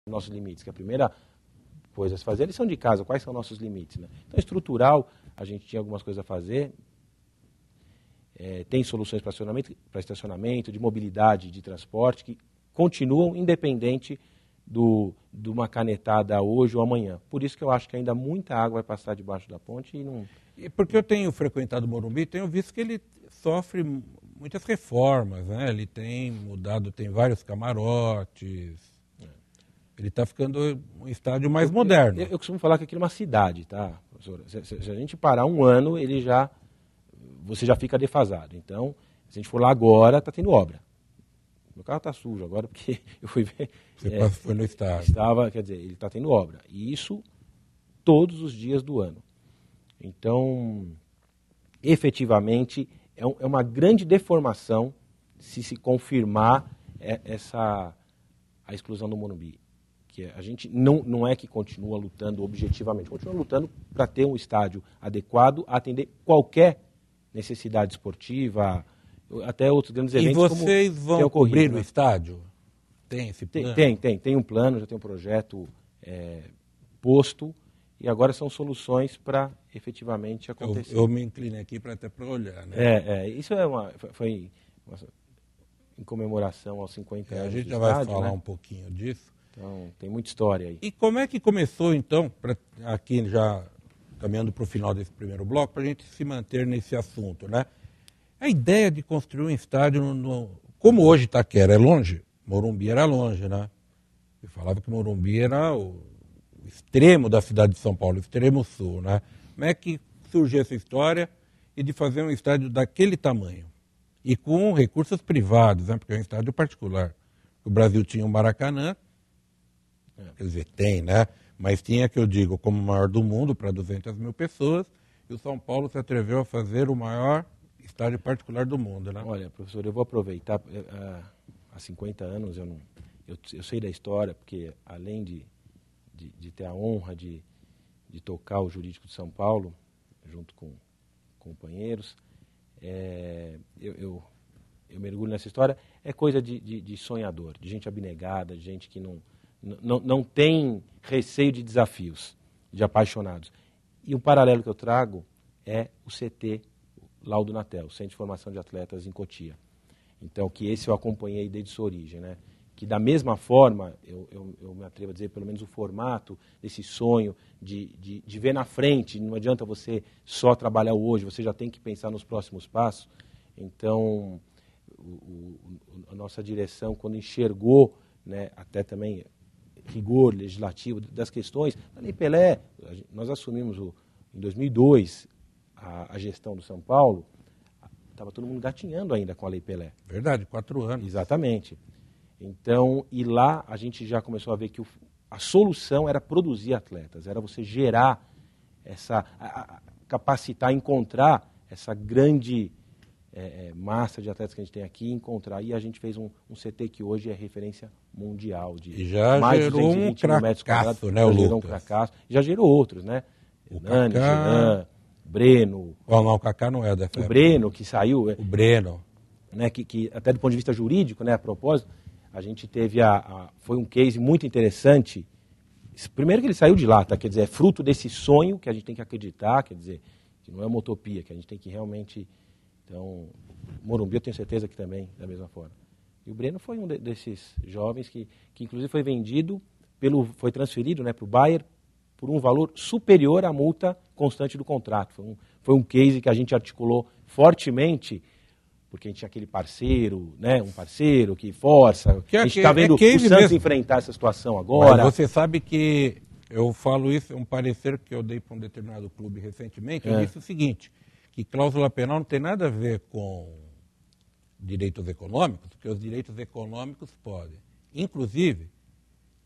nossos limites, que a primeira coisa a se fazer é a lição de casa, quais são nossos limites, né? Então, estrutural, a gente tinha algumas coisas a fazer, tem soluções para estacionamento, de mobilidade, de transporte, que continuam independente de uma canetada hoje ou amanhã. Por isso que eu acho que ainda muita água vai passar debaixo da ponte e não... E porque eu tenho frequentado o Morumbi, tenho visto que ele sofre muitas reformas, né? Ele tem mudado, tem vários camarotes. Ele está ficando um estádio mais moderno. Eu costumo falar que aquilo é uma cidade, tá, professor? Se a gente parar um ano, você já fica defasado. Então, se a gente for lá agora, está tendo obra. Meu carro está sujo agora porque eu fui ver. Você foi no estádio. Quer dizer, ele está tendo obra. E isso todos os dias do ano. Então, efetivamente, é uma grande deformação se confirmar a exclusão do Morumbi. Que a gente não é que continua lutando objetivamente, continua lutando para ter um estádio adequado a atender qualquer necessidade esportiva, até outros grandes eventos. E vocês vão cobrir o estádio? Tem esse plano? Tem um plano, já tem um projeto posto, e agora são soluções para efetivamente acontecer. Eu me inclinei aqui até para olhar, né? Isso foi em comemoração aos 50 anos. A gente do já vai estádio, falar né? um pouquinho disso. Então, tem muita história aí. E como é que começou, então, aqui já caminhando para o final desse primeiro bloco, para a gente se manter nesse assunto, né? A ideia de construir um estádio, como hoje Itaquera é longe, Morumbi era longe, né? Eu falava que Morumbi era o extremo da cidade de São Paulo, o extremo sul, né? Como é que surgiu essa história e de fazer um estádio daquele tamanho? E com recursos privados, né? Porque é um estádio particular. O Brasil tinha o Maracanã, quer dizer, tem, né? Mas tinha, que eu digo, como o maior do mundo, para 200 mil pessoas, e o São Paulo se atreveu a fazer o maior estádio particular do mundo, né? Olha, professor, eu vou aproveitar, há 50 anos eu sei da história, porque além de ter a honra de tocar o Jurídico de São Paulo, junto com companheiros, eu mergulho nessa história, é coisa de sonhador, de gente abnegada, de gente que não tem receio de desafios, de apaixonados. E um paralelo que eu trago é o CT Laudo Natel, Centro de Formação de Atletas em Cotia. Então, que esse eu acompanhei desde sua origem, né? Que da mesma forma, eu me atrevo a dizer, pelo menos o formato desse sonho de ver na frente, não adianta você só trabalhar hoje, você já tem que pensar nos próximos passos. Então, a nossa direção, quando enxergou, né, até também rigor legislativo das questões, a Lei Pelé, nós assumimos em 2002 a gestão do São Paulo, estava todo mundo gatinhando ainda com a Lei Pelé. Verdade, 4 anos. Exatamente. Então, e lá a gente já começou a ver que a solução era produzir atletas, era você gerar capacitar, encontrar essa grande massa de atletas que a gente tem aqui, encontrar. E a gente fez um CT que hoje é referência mundial de e já mais gerou de 220 mil metros quadrados. Né, o gerou um fracasso. Já gerou outros, né? Nani, Jean, Breno. Não, o Kaká não é dessa época. O Breno, que saiu. O Breno. Né, que até do ponto de vista jurídico, né, a propósito, a gente teve foi um case muito interessante. Primeiro que ele saiu de lá, tá? Quer dizer, é fruto desse sonho que a gente tem que acreditar, quer dizer, que não é uma utopia, que a gente tem que realmente... Então, Morumbi eu tenho certeza que também, da mesma forma. E o Breno foi um desses jovens que inclusive foi vendido, foi transferido, né, para o Bayern por um valor superior à multa constante do contrato. Foi um case que a gente articulou fortemente, porque a gente tinha aquele parceiro, né, um parceiro que força. A gente está vendo o Santos mesmo enfrentar essa situação agora. Mas você sabe que eu falo isso, é um parecer que eu dei para um determinado clube recentemente. Eu disse o seguinte, que cláusula penal não tem nada a ver com direitos econômicos, porque os direitos econômicos podem, inclusive,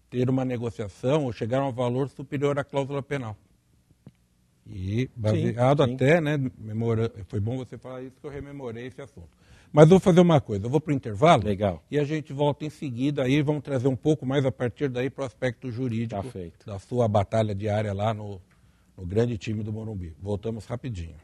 ter uma negociação ou chegar a um valor superior à cláusula penal. E baseado sim. até, né, foi bom você falar isso que eu rememorei esse assunto. Mas vou fazer uma coisa, eu vou para o intervalo. Legal. E a gente volta em seguida, aí vamos trazer um pouco mais a partir daí para o aspecto jurídico da sua batalha diária lá no grande time do Morumbi. Voltamos rapidinho.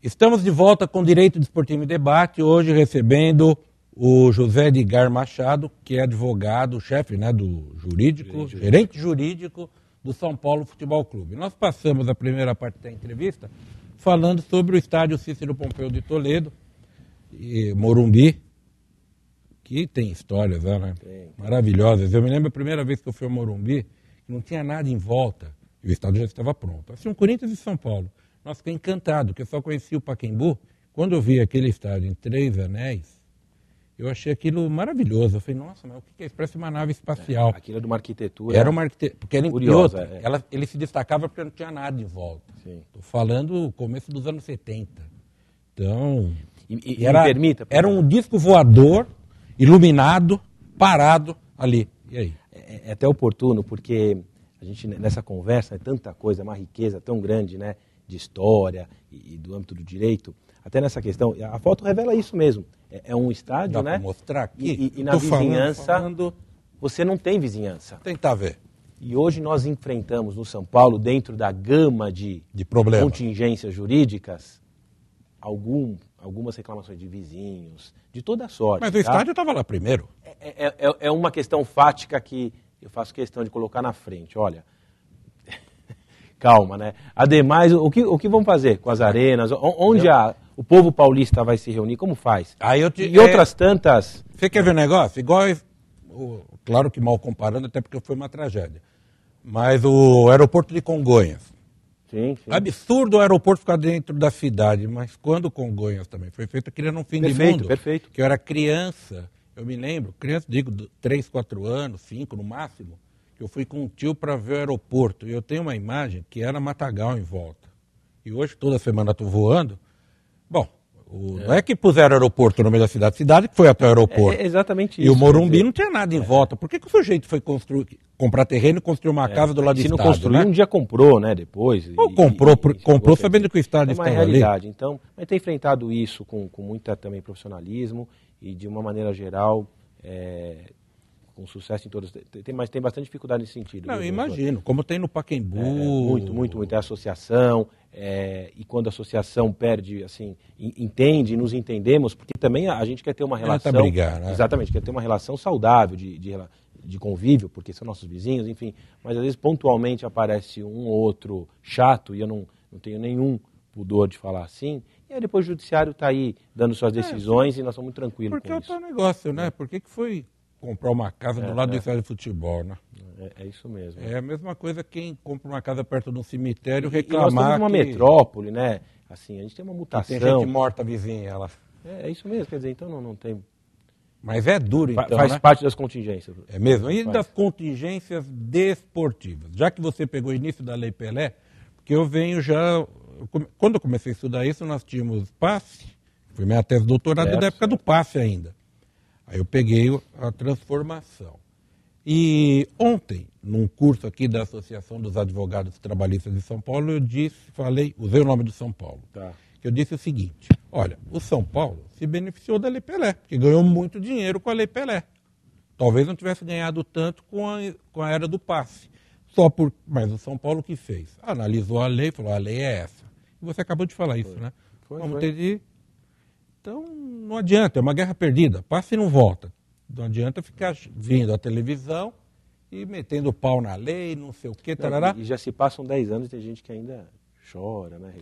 Estamos de volta com Direito Desportivo em Debate, hoje recebendo o José Edgar Machado, que é advogado, chefe, né, do jurídico, gerente jurídico do São Paulo Futebol Clube. Nós passamos a primeira parte da entrevista falando sobre o estádio Cícero Pompeu de Toledo, e Morumbi, que tem histórias, né? Maravilhosas. Eu me lembro a primeira vez que eu fui ao Morumbi, que não tinha nada em volta, e o estádio já estava pronto. Assim, um Corinthians e São Paulo. Nossa, fiquei encantado, porque eu só conhecia o Pacaembu. Quando eu vi aquele estádio em 3 anéis, eu achei aquilo maravilhoso. Eu falei, nossa, mas o que é isso? Parece uma nave espacial. Aquilo era uma arquitetura. Era uma arquitetura, porque era curiosa. Ele se destacava porque não tinha nada em volta. Estou falando começo dos anos 70. Então, era um disco voador, iluminado, parado ali. E aí? É até oportuno, porque a gente, nessa conversa, é tanta coisa, uma riqueza tão grande, né, de história e do âmbito do direito. Até nessa questão, a foto revela isso mesmo. É um estádio, né? Dá para mostrar aqui? E na vizinhança, você não tem vizinhança. Tentar ver. E hoje nós enfrentamos no São Paulo, dentro da gama de contingências jurídicas, algumas reclamações de vizinhos, de toda sorte. Mas o estádio estava lá primeiro. É uma questão fática que eu faço questão de colocar na frente. Olha, calma, né? Ademais, o que vamos fazer com as arenas? Onde o povo paulista vai se reunir? Como faz? E outras tantas... Você quer ver um negócio? Igual, claro que mal comparando, até porque foi uma tragédia. Mas o aeroporto de Congonhas. Sim. Absurdo o aeroporto ficar dentro da cidade, mas quando Congonhas também foi feito, aquilo era um fim de mundo. Perfeito. Que eu era criança, eu me lembro, criança, digo, 3, 4 anos, 5 no máximo, que eu fui com um tio para ver o aeroporto. E eu tenho uma imagem que era matagal em volta. E hoje, toda semana, estou voando. Bom, não é que puseram aeroporto no meio da cidade que foi até o aeroporto. É exatamente isso. E o Morumbi não tinha nada em volta. Por que o sujeito foi comprar terreno e construir uma casa do lado do estádio? Se não construiu, né? Um dia comprou, né, depois. Comprou sabendo que o estádio estava ali. É uma realidade. Então, mas tem enfrentado isso com muita também profissionalismo e, de uma maneira geral, com sucesso em todas. Mas tem bastante dificuldade nesse sentido. Não, eu imagino, como tem no Pacaembu. Muito. É associação, e quando a associação perde, assim, entende, nos entendemos, porque também a gente quer ter uma relação... brigar, né? Exatamente, quer ter uma relação saudável de convívio, porque são nossos vizinhos, enfim. Mas às vezes pontualmente aparece um ou outro chato, e eu não tenho nenhum pudor de falar assim, e aí depois o judiciário está aí dando suas decisões e nós estamos muito tranquilos com isso. Porque é outro negócio, né? Por que foi comprar uma casa do lado do estádio de futebol, né? É isso mesmo. É a mesma coisa quem compra uma casa perto de um cemitério reclamar. E nós temos uma metrópole, né? Assim, a gente tem uma mutação. Tem gente morta vizinha, ela. É isso mesmo, quer dizer, então não tem. Mas é duro, então. Faz né? parte das contingências. É mesmo? E das contingências desportivas? Já que você pegou o início da Lei Pelé, porque eu venho já. Quando eu comecei a estudar isso, nós tínhamos passe, foi minha tese de doutorado da época do passe ainda. Aí eu peguei a transformação. E ontem, num curso aqui da Associação dos Advogados Trabalhistas de São Paulo, usei o nome do São Paulo. Tá. Eu disse o seguinte, olha, o São Paulo se beneficiou da Lei Pelé, porque ganhou muito dinheiro com a Lei Pelé. Talvez não tivesse ganhado tanto com a era do passe. Mas o São Paulo o que fez? Analisou a lei, falou, a lei é essa. E você acabou de falar isso, né? Vamos ter de... Então, não adianta, é uma guerra perdida. Passa e não volta. Não adianta ficar vindo à televisão e metendo pau na lei, não sei o quê, tarará. E já se passam 10 anos e tem gente que ainda chora, né?